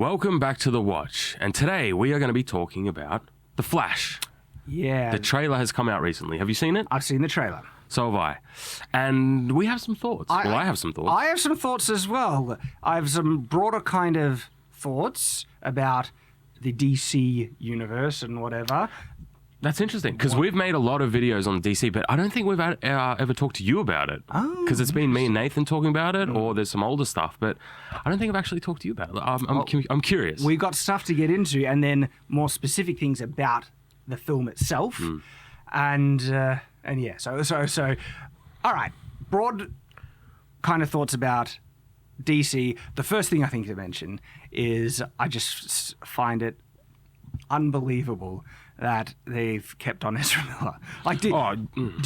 Welcome back to The Watch, and today we are going to be talking about The Flash. Yeah. The trailer has come out recently. Have you seen it? I've seen the trailer. So have I. And we have some thoughts. I have some thoughts. I have some thoughts as well. I have some broader kind of thoughts about the DC universe and whatever. That's interesting, because we've made a lot of videos on DC, but I don't think we've ever talked to you about it. Because it's been me and Nathan talking about it, or there's some older stuff, but I don't think I've actually talked to you about it. I'm curious. We got stuff to get into, and then more specific things about the film itself. And yeah, so all right, broad kind of thoughts about DC. The first thing I think to mention is I just find it unbelievable that they've kept on Ezra Miller. Like, do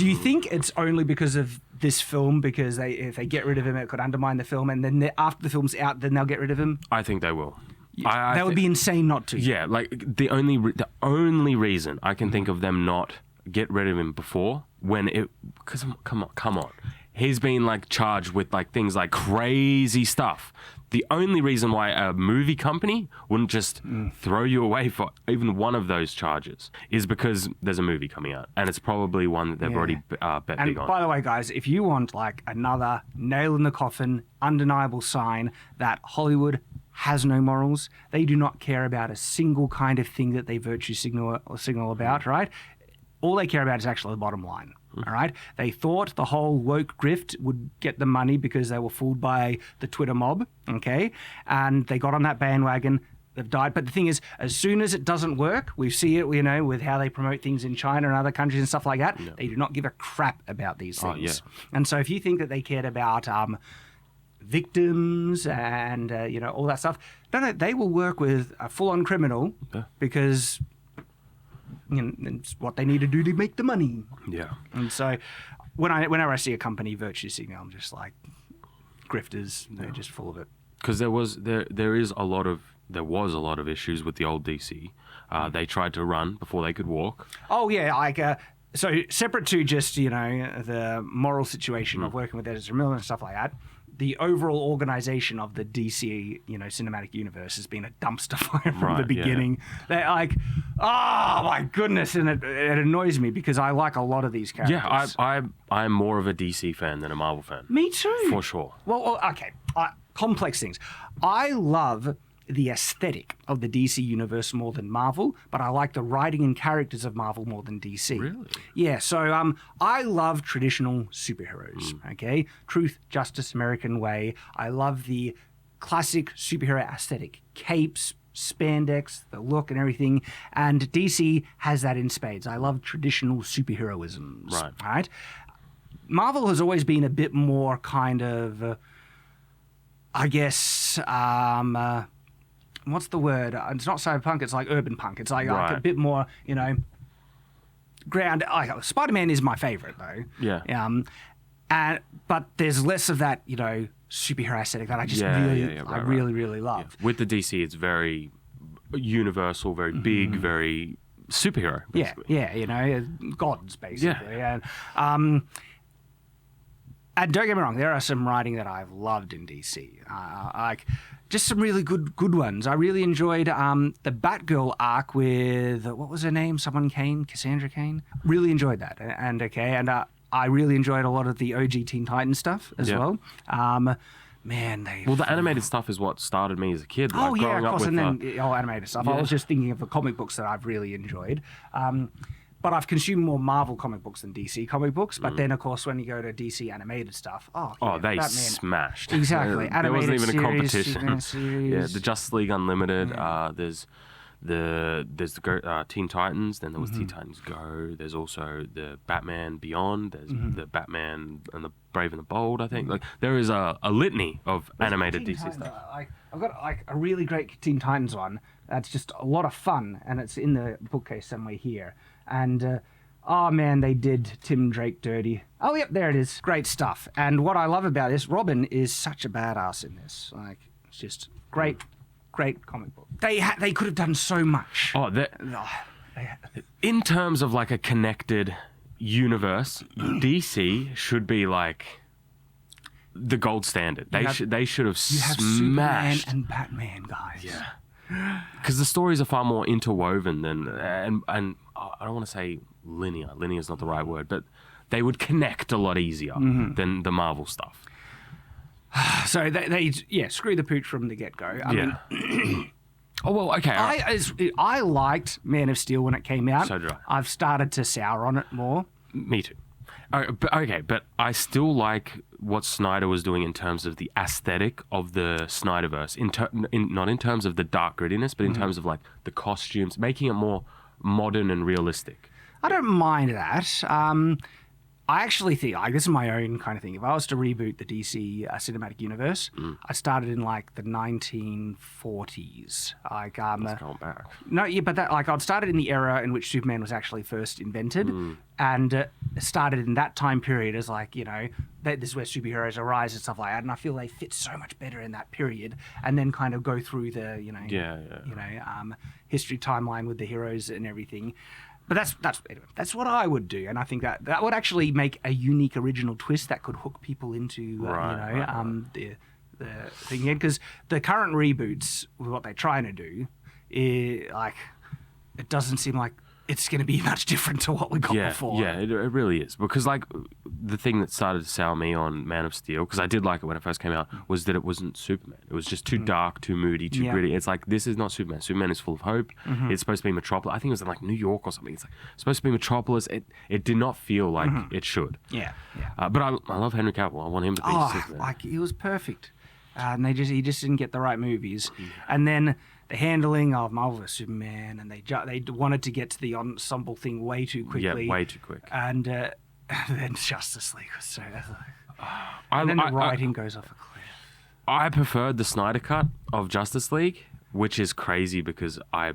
you think it's only because of this film? Because if they get rid of him, it could undermine the film, and then after the film's out, then they'll get rid of him? I think they will. That would be insane not to. Yeah, like the only reason I can think of them not get rid of him before because come on, he's been like charged with like things like crazy stuff. The only reason why a movie company wouldn't just throw you away for even one of those charges is because there's a movie coming out, and it's probably one that they've already bet big on. And by the way, guys, if you want like another nail in the coffin, undeniable sign that Hollywood has no morals, they do not care about a single kind of thing that they virtue signal about, right? All they care about is actually the bottom line. All right. They thought the whole woke grift would get them money because they were fooled by the Twitter mob. Okay. And they got on that bandwagon. They've died. But the thing is, as soon as it doesn't work, we see it, with how they promote things in China and other countries and stuff like that. No. They do not give a crap about these things. And so if you think that they cared about victims and, all that stuff, no, they will work with a full-on criminal because it's what they need to do to make the money. Yeah. And so whenever I see a company virtue signal, I'm just like, grifters, they're just full of it. Because there was a lot of issues with the old DC. They tried to run before they could walk. Oh yeah, so separate to just the moral situation of working with Ezra Miller and stuff like that, the overall organization of the DC, cinematic universe has been a dumpster fire from the beginning. Yeah. They're like, oh my goodness, and it annoys me because I like a lot of these characters. Yeah, I'm more of a DC fan than a Marvel fan. Me too. For sure. Well, okay, complex things. I love the aesthetic of the DC universe more than Marvel, but I like the writing and characters of Marvel more than DC. Really? Yeah, so I love traditional superheroes, okay? Truth, justice, American way. I love the classic superhero aesthetic. Capes, spandex, the look and everything, and DC has that in spades. I love traditional superheroisms, right? Marvel has always been a bit more kind of, what's the word? It's not cyberpunk, it's like urban punk. It's like a bit more, ground. Spider-Man is my favorite, though. Yeah. But there's less of that, superhero aesthetic that I just really love. Yeah. With the DC, it's very universal, very big, very superhero, basically. Yeah, gods, basically. Yeah. And don't get me wrong, there are some writing that I've loved in DC. Just some really good ones. I really enjoyed the Batgirl arc with, what was her name? Cassandra Cain. Really enjoyed that. And I really enjoyed a lot of the OG Teen Titans stuff as well. The animated stuff is what started me as a kid. Of course, and then animated stuff. Yeah. I was just thinking of the comic books that I've really enjoyed. But I've consumed more Marvel comic books than DC comic books. But then, of course, when you go to DC animated stuff, they Batman smashed. Exactly. There wasn't even a competition. Series. Yeah, the Justice League Unlimited. There's the Teen Titans. Then there was Teen Titans Go. There's also the Batman Beyond. There's the Batman and the Brave and the Bold. I think there is a litany of animated DC stuff. I've got a really great Teen Titans one. That's just a lot of fun, and it's in the bookcase somewhere here. And, they did Tim Drake dirty. Oh, yep, there it is. Great stuff. And what I love about this, Robin is such a badass in this. It's just great comic book. They could have done so much. In terms of, a connected universe, DC should be, the gold standard. They should have smashed. Superman and Batman, guys. Yeah. because the stories are far more interwoven than, and I don't want to say linear. Linear is not the right word, but they would connect a lot easier than the Marvel stuff. So they screw the pooch from the get-go. I mean, oh, well, okay. I liked Man of Steel when it came out. So did I. I've started to sour on it more. Me too. But I still like what Snyder was doing in terms of the aesthetic of the Snyderverse. Not in terms of the dark grittiness, but in terms of like the costumes, making it more modern and realistic. I don't mind that. I actually think, this is my own kind of thing. If I was to reboot the DC cinematic universe, I started in like the 1940s. Like, Let's go back. No, yeah, but that I'd started in the era in which Superman was actually first invented, and started in that time period as like, this is where superheroes arise and stuff like that. And I feel they fit so much better in that period, and then kind of go through the history timeline with the heroes and everything. But that's what I would do, and I think that would actually make a unique original twist that could hook people into the thing again. Because the current reboots, with what they're trying to do, it doesn't seem like it's going to be much different to what we got before. Yeah, it really is. Because like the thing that started to sour me on Man of Steel, because I did like it when it first came out, was that it wasn't Superman. It was just too dark, too moody, too gritty. It's like, this is not Superman. Superman is full of hope. It's supposed to be Metropolis. I think it was in like New York or something. It's like supposed to be Metropolis. It did not feel like it should. Yeah. But I love Henry Cavill. I want him to be Superman. Like he was perfect. And he just didn't get the right movies. And then the handling of Marvel vs. Superman, and they wanted to get to the ensemble thing way too quickly. Yeah, way too quick. And then Justice League was so... and then the writing goes off a cliff. I preferred the Snyder cut of Justice League, which is crazy because I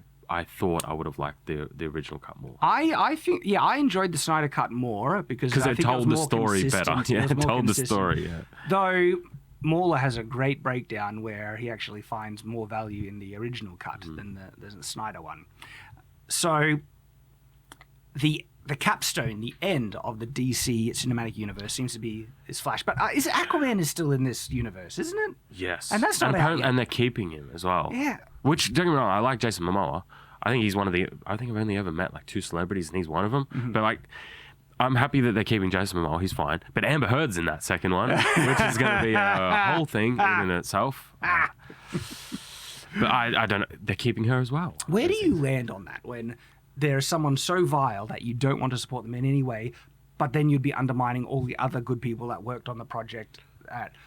thought I would have liked the original cut more. I think I enjoyed the Snyder cut more because they told the story better. Yeah, it told the story. Yeah. Though Mauler has a great breakdown where he actually finds more value in the original cut than the Snyder one. So the capstone, the end of the DC cinematic universe seems to be is Flash. But Aquaman is still in this universe, isn't it? Yes. And that's not out yet. And they're keeping him as well. Yeah. Which, don't get me wrong, I like Jason Momoa. I think he's I think I've only ever met like 2 celebrities and he's one of them. But like, I'm happy that they're keeping Jason Momoa. He's fine. But Amber Heard's in that second one, which is going to be a whole thing in and of itself. But I don't know. They're keeping her as well. Where do you land on that when there's someone so vile that you don't want to support them in any way, but then you'd be undermining all the other good people that worked on the project?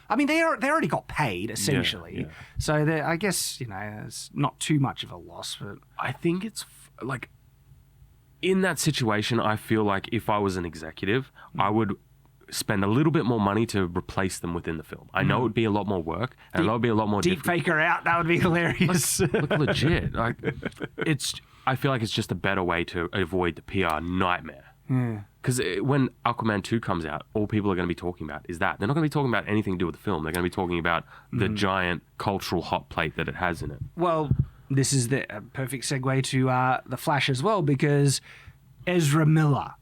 I mean, they already got paid, essentially. Yeah. So I guess, it's not too much of a loss. But I think it's like... In that situation, I feel like if I was an executive, I would spend a little bit more money to replace them within the film. I know it would be a lot more work, and it would be a lot more deep fake her out. That would be hilarious. Look legit. Like, I feel like it's just a better way to avoid the PR nightmare. Because when Aquaman 2 comes out, all people are going to be talking about is that. They're not going to be talking about anything to do with the film. They're going to be talking about the giant cultural hot plate that it has in it. Well, this is the perfect segue to The Flash as well, because Ezra Miller.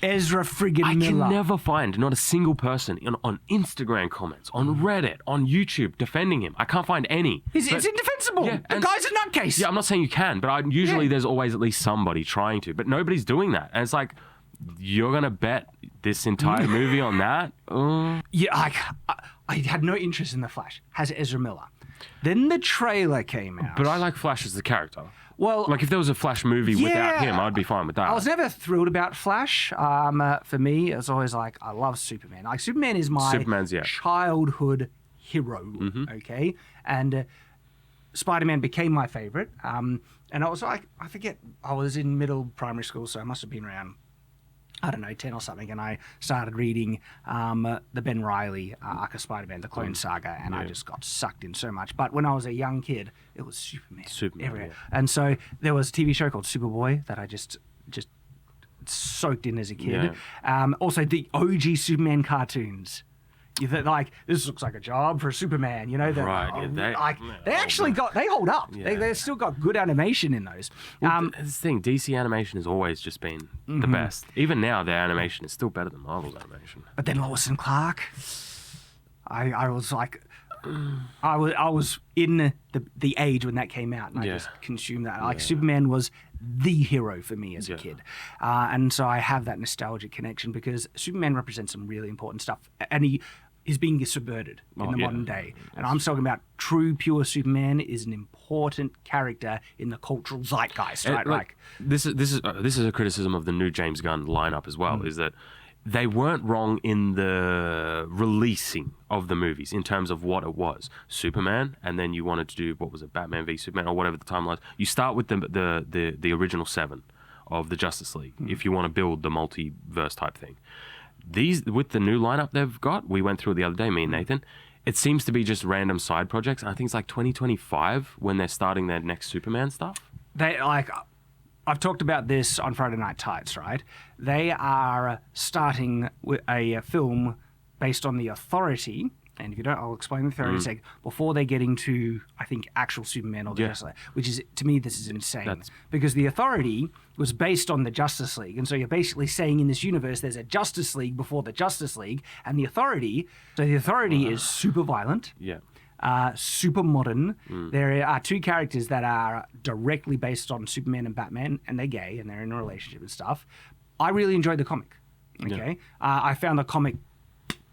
Ezra friggin' Miller. I can never find not a single person on Instagram comments, on Reddit, on YouTube defending him. I can't find any. It's indefensible. Yeah, the guy's a nutcase. Yeah, I'm not saying you can, but usually there's always at least somebody trying to. But nobody's doing that. And it's like, you're going to bet this entire movie on that? Yeah, I had no interest in The Flash. Has Ezra Miller. Then the trailer came out. But I like Flash as the character. Well, like if there was a Flash movie without him, I'd be fine with that. I was never thrilled about Flash. For me, it was always like, I love Superman. Like Superman is my childhood hero. Okay, and Spider-Man became my favorite. And I was like, I forget, I was in middle primary school, so I must have been around, I don't know, 10 or something, and I started reading the Ben Reilly arc of Spider-Man, the Clone Saga, and I just got sucked in so much. But when I was a young kid, it was Superman everywhere. Yeah. And so there was a TV show called Superboy that I just soaked in as a kid. Yeah. Also, the OG Superman cartoons. You think, like, this looks like a job for Superman, you know? Right. They actually they hold up. Yeah. They've still got good animation in those. Well, this thing, DC animation has always just been the best. Even now, their animation is still better than Marvel's animation. But then Lois and Clark, I was like, I was in the age when that came out, and I just consumed that. Like Superman was the hero for me as a kid, and so I have that nostalgic connection because Superman represents some really important stuff, and he is being subverted in the modern day. And I'm talking about true, pure Superman is an important character in the cultural zeitgeist, right? Like this is a criticism of the new James Gunn lineup as well, is that they weren't wrong in the releasing of the movies in terms of what it was. Superman, and then you wanted to do, what was it, Batman v Superman, or whatever the time was. You start with the original 7 of the Justice League, if you want to build the multiverse type thing. These, with the new lineup they've got, we went through it the other day, me and Nathan, it seems to be just random side projects. I think it's like 2025 when they're starting their next Superman stuff. I've talked about this on Friday Night Tights, right? They are starting with a film based on the Authority, and if you don't, I'll explain the Authority in a sec, before they're getting to, I think, actual Superman or the Justice League, which is, to me, this is insane. Because the Authority was based on the Justice League, and so you're basically saying in this universe there's a Justice League before the Justice League, and the Authority is super violent. Yeah. Super modern. There are 2 characters that are directly based on Superman and Batman, and they're gay and they're in a relationship and stuff. I really enjoyed the comic. Okay, I found the comic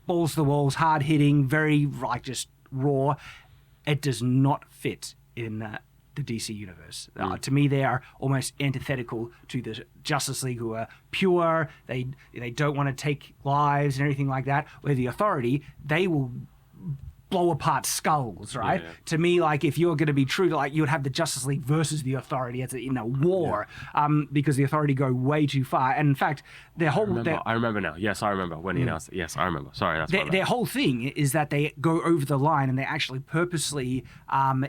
balls to the walls, hard hitting, very just raw. It does not fit in the DC universe. To me, they are almost antithetical to the Justice League, who are pure. They don't want to take lives and everything like that. Where the Authority, they will blow apart skulls, right? To me, like, if you're going to be true to, like, you would have the Justice League versus the Authority as in a war, because the Authority go way too far. And in fact, their whole... I remember now. Yes, I remember when he announced it. Yes, I remember. Sorry, that's their whole thing is that they go over the line and they actually purposely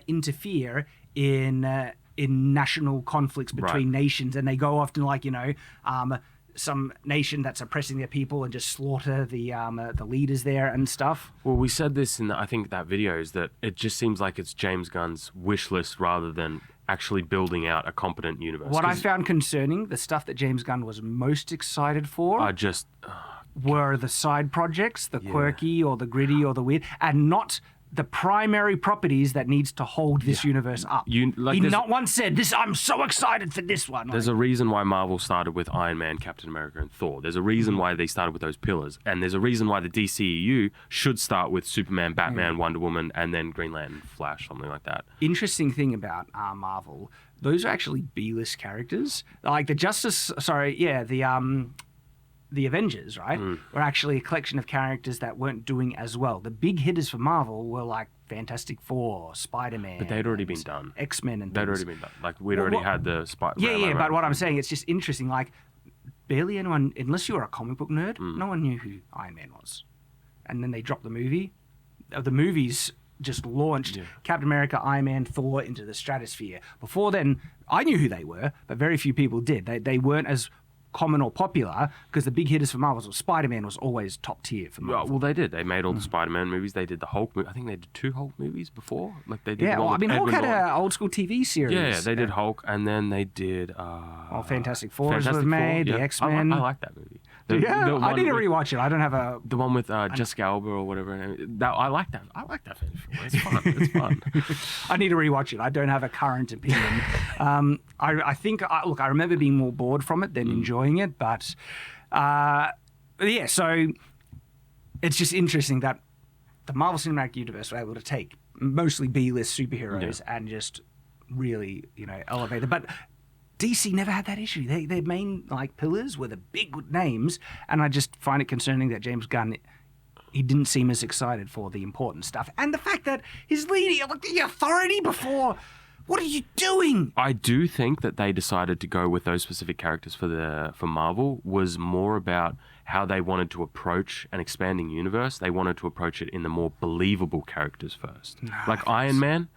interfere in national conflicts between nations, and they go often like, some nation that's oppressing their people and just slaughter the leaders there and stuff. Well, we said this in I think that video, is that it just seems like it's James Gunn's wish list rather than actually building out a competent universe. What I found concerning, the stuff that James Gunn was most excited for were the side projects, the quirky or the gritty or the weird, and not the primary properties that needs to hold this universe up. He not once said, "This, I'm so excited for this one." There's a reason why Marvel started with Iron Man, Captain America, and Thor. There's a reason why they started with those pillars. And there's a reason why the DCEU should start with Superman, Batman, Wonder Woman, and then Green Lantern, Flash, something like that. Interesting thing about Marvel, those are actually B-list characters. Like the Avengers, right, were actually a collection of characters that weren't doing as well. The big hitters for Marvel were like Fantastic Four, Spider-Man. But they'd already been done. X-Men and they'd things. already been done. Like, we'd already had the Spider-Man. Yeah, but what I'm saying, it's just interesting. Like, barely anyone, unless you were a comic book nerd, no one knew who Iron Man was. And then they dropped the movie. The movies just launched Captain America, Iron Man, Thor into the stratosphere. Before then, I knew who they were, but very few people did. They weren't as common or popular, because the big hitters for Marvel, Spider-Man was always top tier for Marvel. Well, they did. They made all the Spider-Man movies. They did the Hulk movie. I think they did 2 Hulk movies before. Like, they did Hulk had an old school TV series. Yeah, they did Hulk, and then they did Fantastic Four was made, the X-Men. I like that movie. I need to rewatch it. I don't have the one with Jessica Alba or whatever. I like that. I like that. It's fun. It's fun. I need to rewatch it. I don't have a current opinion. I think I remember being more bored from it than enjoying it, but so it's just interesting that the Marvel Cinematic Universe were able to take mostly B-list superheroes and just really elevate it. But DC never had that issue. Their main pillars were the big names, and I just find it concerning that James Gunn, he didn't seem as excited for the important stuff, and the fact that his leading the Authority before. What are you doing? I do think that they decided to go with those specific characters for Marvel was more about how they wanted to approach an expanding universe. They wanted to approach it in the more believable characters first, like Iron Man.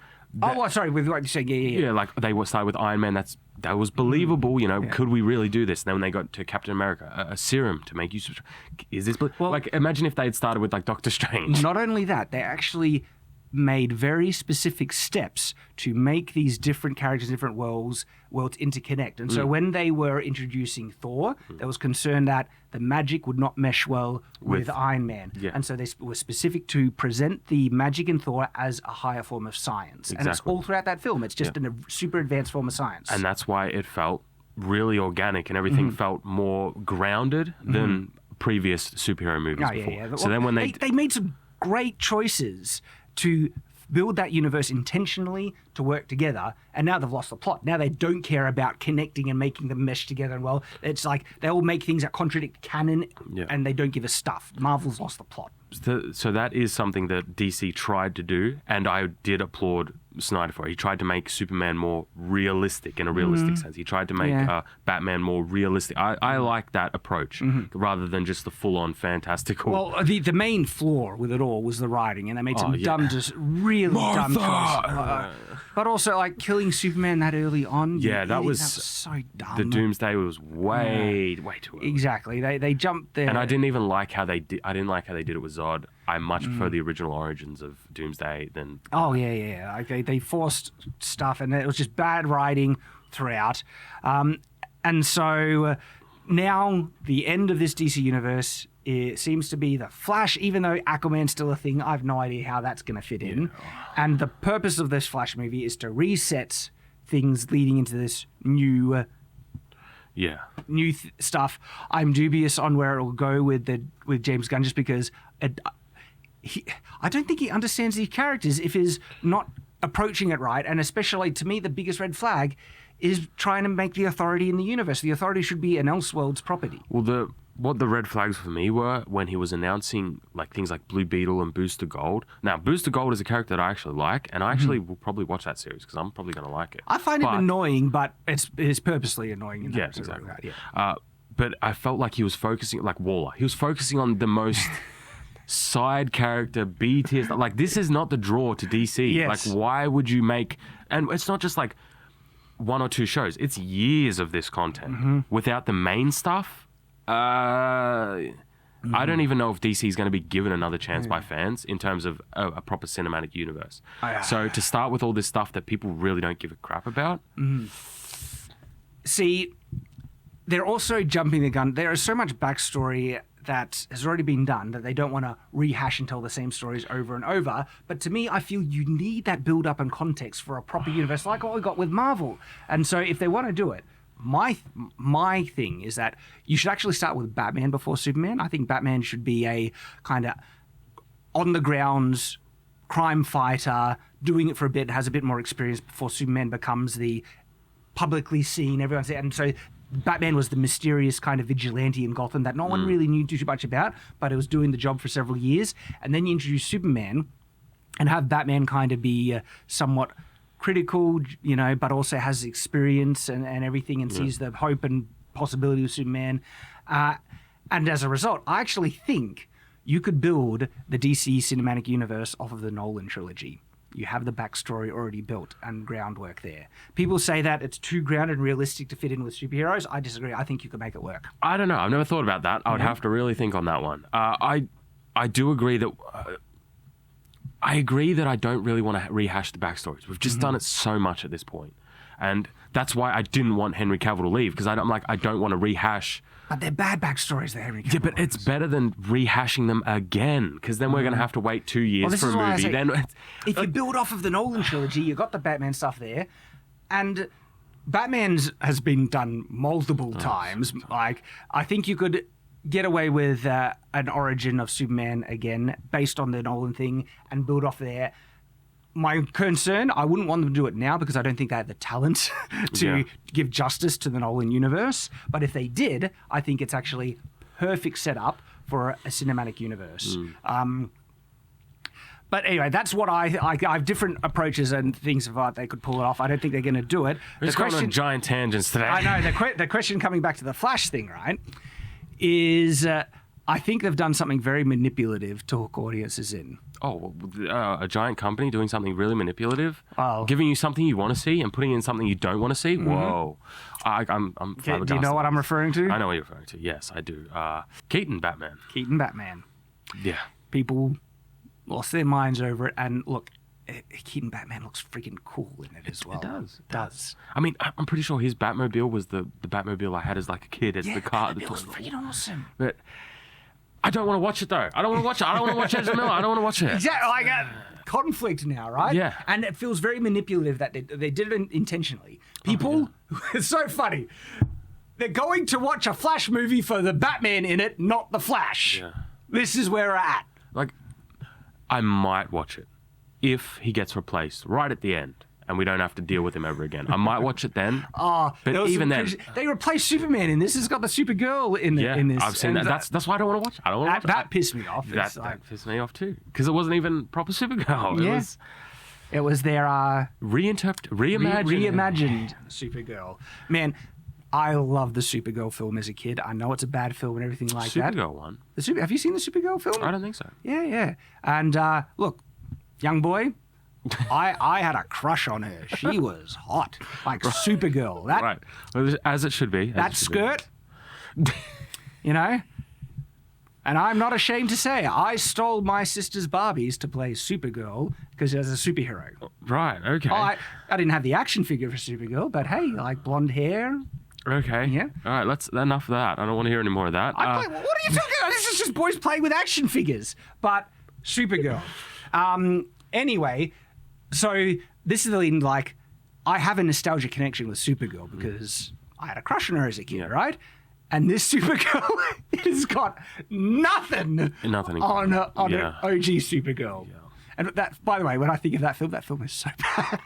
Sorry, with what you said, yeah. Like, they started with Iron Man. That was believable. Could we really do this? And then when they got to Captain America, a serum to make you, is this? Imagine if they had started with Doctor Strange. Not only that, they actually made very specific steps to make these different characters, different worlds interconnect. And so when they were introducing Thor, there was concern that the magic would not mesh well with Iron Man. Yeah. And so they were specific to present the magic in Thor as a higher form of science. Exactly. And it's all throughout that film. It's just a super advanced form of science. And that's why it felt really organic and everything felt more grounded than previous superhero movies before. Yeah. So then when they made some great choices to build that universe intentionally to work together, and now they've lost the plot. Now they don't care about connecting and making them mesh together. And well, it's like they all make things that contradict canon, and they don't give us stuff. Marvel's lost the plot. So that is something that DC tried to do, and I did applaud Snyder for it. He tried to make Superman more realistic in a realistic sense. He tried to make Batman more realistic. I like that approach rather than just the full-on fantastical. Well, the main flaw with it all was the writing, and they made some really dumb choices. But also, like, killing Superman that early on. That was so dumb. The Doomsday was way too early. Exactly. They jumped there. And I didn't even like how they did. I didn't like how they did it with Zod. I much prefer the original origins of Doomsday than. Oh yeah. Like they forced stuff, and it was just bad writing throughout. And so now the end of this DC universe. It seems to be the Flash, even though Aquaman's still a thing. I have no idea how that's going to fit in. And the purpose of this Flash movie is to reset things leading into this new stuff. I'm dubious on where it will go with James Gunn, just because I don't think he understands these characters if he's not approaching it right. And especially, to me, the biggest red flag is trying to make the Authority in the universe. The Authority should be an Elseworlds property. Well, what the red flags for me were when he was announcing like things like Blue Beetle and Booster Gold. Now, Booster Gold is a character that I actually like, and I actually will probably watch that series because I'm probably going to like it. I find it annoying, but it's purposely annoying. In that exactly. That, but I felt like he was focusing, like Waller. He was focusing on the most side character, B tier stuff. Like, this is not the draw to DC. Yes. Like, why would you make... And it's not just like one or two shows. It's years of this content without the main stuff. I don't even know if DC is going to be given another chance by fans in terms of a proper cinematic universe. So to start with all this stuff that people really don't give a crap about. See, they're also jumping the gun. There is so much backstory that has already been done that they don't want to rehash and tell the same stories over and over. But to me, I feel you need that build-up and context for a proper universe like what we got with Marvel. And so if they want to do it, my thing is that you should actually start with Batman before Superman. I think Batman should be a kind of on-the-ground crime fighter, doing it for a bit, has a bit more experience before Superman becomes the publicly seen, everyone's there. And so Batman was the mysterious kind of vigilante in Gotham that no one really knew too much about, but it was doing the job for several years. And then you introduce Superman and have Batman kind of be somewhat critical, but also has experience and everything, and sees the hope and possibility of Superman. And as a result, I actually think you could build the DC cinematic universe off of the Nolan Trilogy. You have the backstory already built and groundwork there. People say that it's too grounded and realistic to fit in with superheroes. I disagree. I think you could make it work. I don't know. I've never thought about that. I would have to really think on that one. I do agree that... I agree that I don't really want to rehash the backstories. We've just done it so much at this point. And that's why I didn't want Henry Cavill to leave, because I don't want to rehash... But they're bad backstories, the Henry Cavill. Yeah, but it's better than rehashing them again, because then we're going to have to wait 2 years for a movie. If you build off of the Nolan trilogy, you've got the Batman stuff there, and Batman's has been done multiple times. Like, I think you could get away with an origin of Superman again based on the Nolan thing and build off there. My concern, I wouldn't want them to do it now because I don't think they have the talent to give justice to the Nolan universe. But if they did, I think it's actually perfect setup for a cinematic universe. But anyway, that's what I have different approaches and things of art they could pull it off. I don't think they're going to do it. We're just going on giant tangents today. I know. The question coming back to the Flash thing, right, is I think they've done something very manipulative to hook audiences in. Oh, a giant company doing something really manipulative, Oh. giving you something you want to see and putting in something you don't want to see. Whoa, I'm Do you know what I'm referring to? I know what you're referring to. Yes, I do. Keaton Batman. Keaton Batman. Yeah. People lost their minds over it, and look, Keaton Batman looks freaking cool in it as well. It does. It does. I mean, I'm pretty sure his Batmobile was the Batmobile I had as like a kid. It's the car. It was freaking awesome. But I don't want to watch it though. I don't want to watch it. I don't want to watch Ezra Miller. I don't want to watch it. Exactly. Like conflict now, right? Yeah. And it feels very manipulative that they did it intentionally. People, it's so funny. They're going to watch a Flash movie for the Batman in it, not the Flash. Yeah. This is where we're at. Like, I might watch it if he gets replaced right at the end and we don't have to deal with him ever again. I might watch it then. Oh, but even then, they replaced Superman in this. Has got the Supergirl in this. I've seen that. That's why I don't want to watch it. I don't want to watch it. That pissed me off. That pissed me off too because it wasn't even proper Supergirl. It was their reimagined Supergirl. Man, I love the Supergirl film as a kid. I know it's a bad film and everything like that. Supergirl one. Have you seen the Supergirl film? I don't think so. Yeah. And look, young boy, I had a crush on her. She was hot, like Supergirl. Right, as it should be. That skirt, you know. And I'm not ashamed to say I stole my sister's Barbies to play Supergirl because she was a superhero. Right. Okay. I didn't have the action figure for Supergirl, but hey, like blonde hair. Okay. Yeah. All right. Let's enough of that. I don't want to hear any more of that. What are you talking about? This is just boys playing with action figures, but Supergirl. Anyway, so this is the like I have a nostalgia connection with Supergirl because I had a crush on her as a kid, right? And this Supergirl has got nothing on an OG Supergirl. Yeah. And that, by the way, when I think of that film is so bad.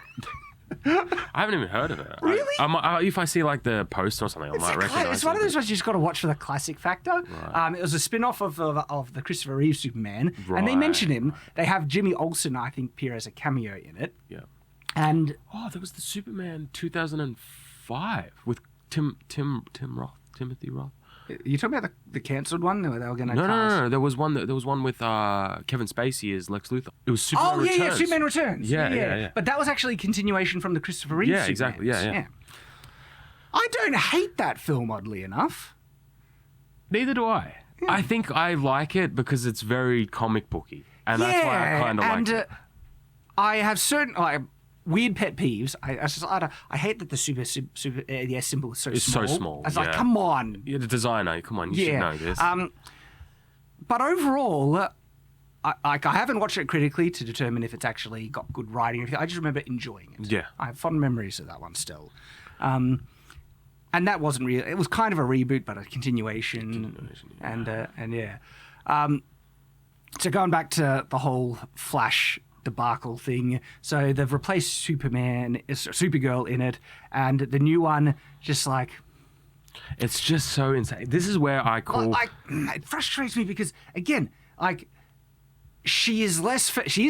I haven't even heard of it. Really? If I see like the poster or something, I might recognize it. It's one of those ones you just got to watch for the classic factor. Right. It was a spin-off of the Christopher Reeve Superman. Right. And they mention him. They have Jimmy Olsen, I think, appear as a cameo in it. Yeah. And there was the Superman 2005 with Timothy Roth. You talking about the cancelled one? They were going to No. There was one with Kevin Spacey as Lex Luthor. It was Superman Returns. Yeah, Superman Returns. Yeah. But that was actually a continuation from the Christopher Reeve. Yeah, exactly. Yeah. I don't hate that film, oddly enough. Neither do I. Yeah. I think I like it because it's very comic booky, and that's why I kind of like it. I have certain weird pet peeves. I hate that the super symbol is so small. So small. I was like, come on. You're the designer. Come on, you should know this. But overall, I haven't watched it critically to determine if it's actually got good writing or anything. I just remember enjoying it. Yeah. I have fond memories of that one still. And that wasn't real. It was kind of a reboot, but a continuation. So going back to the whole Flash debacle thing. So they've replaced Supergirl in it, and the new one just like it's just so insane. This is where I call it frustrates me because again, like she is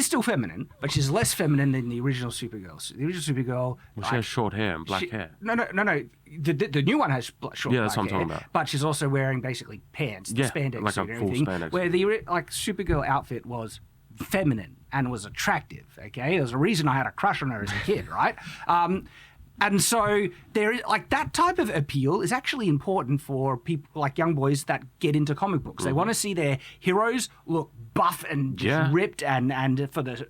still feminine, but she's less feminine than the original Supergirl. So the original Supergirl, she has short hair and black hair. No. The new one has short. Yeah, that's what I'm hair, talking about. But she's also wearing basically pants, spandex like suit a and full everything. spandex. Where the Supergirl outfit was feminine and was attractive. Okay, there's a reason I had a crush on her as a kid, right? And so there is like that type of appeal is actually important for people like young boys that get into comic books. They want to see their heroes look buff and just ripped and for the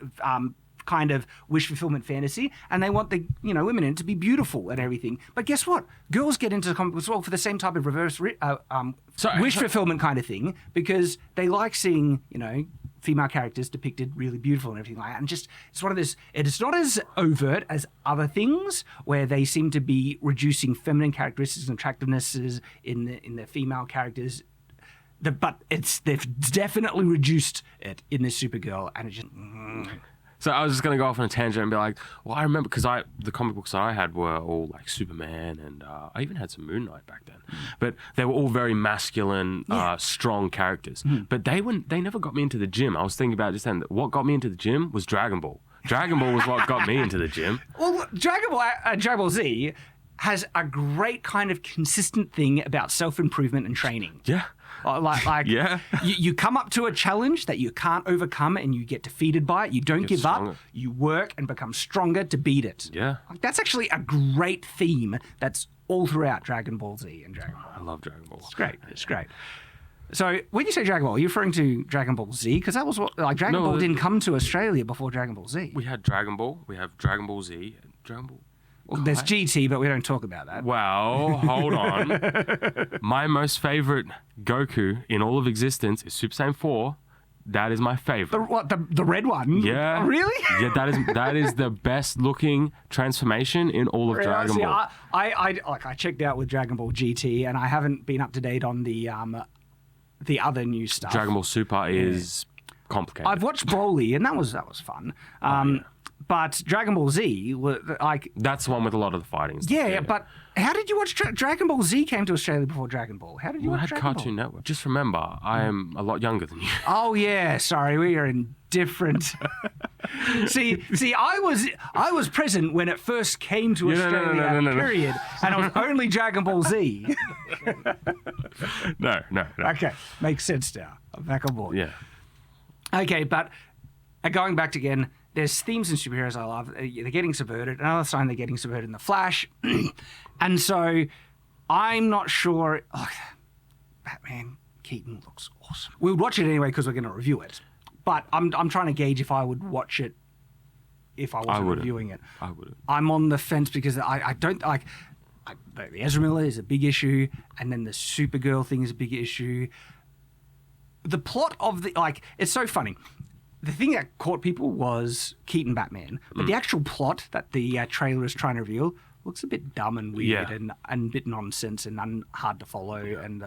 kind of wish fulfillment fantasy, and they want the women in it to be beautiful and everything. But guess what? Girls get into the comic books as well for the same type of reverse wish fulfillment kind of thing because they like seeing female characters depicted really beautiful and everything like that. And just, it's one of those, it is not as overt as other things where they seem to be reducing feminine characteristics and attractivenesses in the female characters. But they've definitely reduced it in this Supergirl, and it just... So I was just going to go off on a tangent and be like, well, I remember because the comic books that I had were all like Superman and I even had some Moon Knight back then. But they were all very masculine, strong characters. But they never got me into the gym. I was thinking about just then, what got me into the gym was Dragon Ball. Dragon Ball was what got me into the gym. Well, Dragon Ball Z has a great kind of consistent thing about self-improvement and training. Yeah. You come up to a challenge that you can't overcome and you get defeated by it. You don't give up. You work and become stronger to beat it. Yeah. That's actually a great theme that's all throughout Dragon Ball Z and Dragon Ball. I love Dragon Ball. It's great. So when you say Dragon Ball, are you referring to Dragon Ball Z? Because that was what Dragon Ball didn't come to Australia before Dragon Ball Z. We had Dragon Ball. We have Dragon Ball Z. Dragon Ball. There's GT, but we don't talk about that. Well, hold on. My most favorite Goku in all of existence is Super Saiyan 4. That is my favorite. The red one? Yeah. Really? Yeah, that is the best looking transformation in all of Dragon Ball. I checked out with Dragon Ball GT, and I haven't been up to date on the other new stuff. Dragon Ball Super is complicated. I've watched Broly, and that was fun. But Dragon Ball Z, that's the one with a lot of the fighting. Yeah, but how did you watch Dragon Ball Z came to Australia before Dragon Ball? How did you watch Dragon Ball? I had Cartoon Network. Just remember, I am a lot younger than you. Oh yeah, sorry, we are in different. see, I was present when it first came to Australia. Period, and it was only Dragon Ball Z. No. Okay, makes sense now. I'm back on board. Yeah. Okay, but going back again. There's themes in superheroes I love. They're getting subverted. Another sign they're getting subverted in The Flash. And so I'm not sure. Batman Keaton looks awesome. We would watch it anyway because we're going to review it. But I'm trying to gauge if I would watch it if I wasn't reviewing it. I wouldn't. I'm on the fence because I don't like. The Ezra Miller is a big issue, and then the Supergirl thing is a big issue. The plot of it's so funny. The thing that caught people was Keaton Batman, but the actual plot that the trailer is trying to reveal looks a bit dumb and weird and a bit nonsense and hard to follow and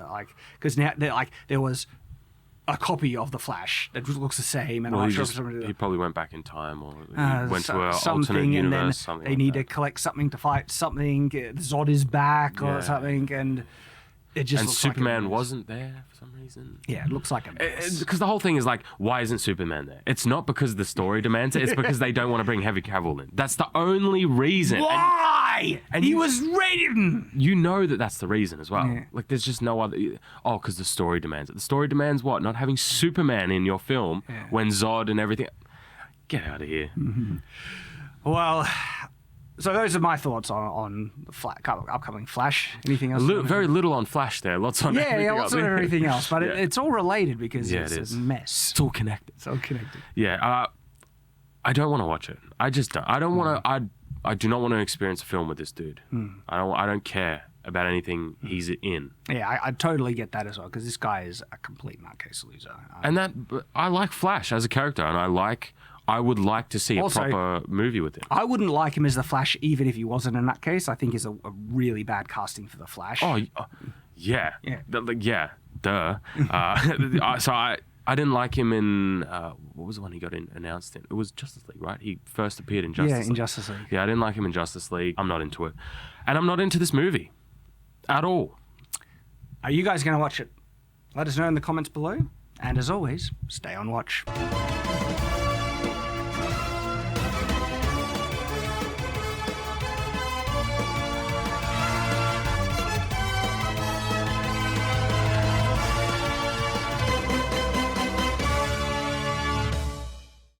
because now there was a copy of the Flash that looks the same and he probably went back in time or went to an alternate and universe. Then they need to collect something to fight something. Zod is back or something and. It just looks Superman wasn't there for some reason. Yeah, it looks like a mess. Because the whole thing is why isn't Superman there? It's not because the story demands it. It's because they don't want to bring Henry Cavill in. That's the only reason. Why? And he was rated. You know that's the reason as well. Yeah. There's just no other. Oh, because the story demands it. The story demands what? Not having Superman in your film when Zod and everything. Get out of here. Mm-hmm. Well. So those are my thoughts on the upcoming Flash. Anything else? Very little on Flash there. Lots on everything else. Lots on everything else. But it's all related because it's a mess. It's all connected. Yeah. I don't want to watch it. I just don't. I don't want to. I do not want to experience a film with this dude. I don't care about anything he's in. Yeah, I totally get that as well because this guy is a complete nutcase loser. I like Flash as a character, and I would like to see a proper movie with him. I wouldn't like him as the Flash even if he wasn't a nutcase. I think he's a really bad casting for the Flash. Oh, yeah. Duh. So I didn't like him in what was the one he got announced in? It was Justice League, right? He first appeared in Justice League. Yeah, in Justice League. Yeah, I didn't like him in Justice League. I'm not into it. And I'm not into this movie at all. Are you guys going to watch it? Let us know in the comments below. And as always, stay on watch.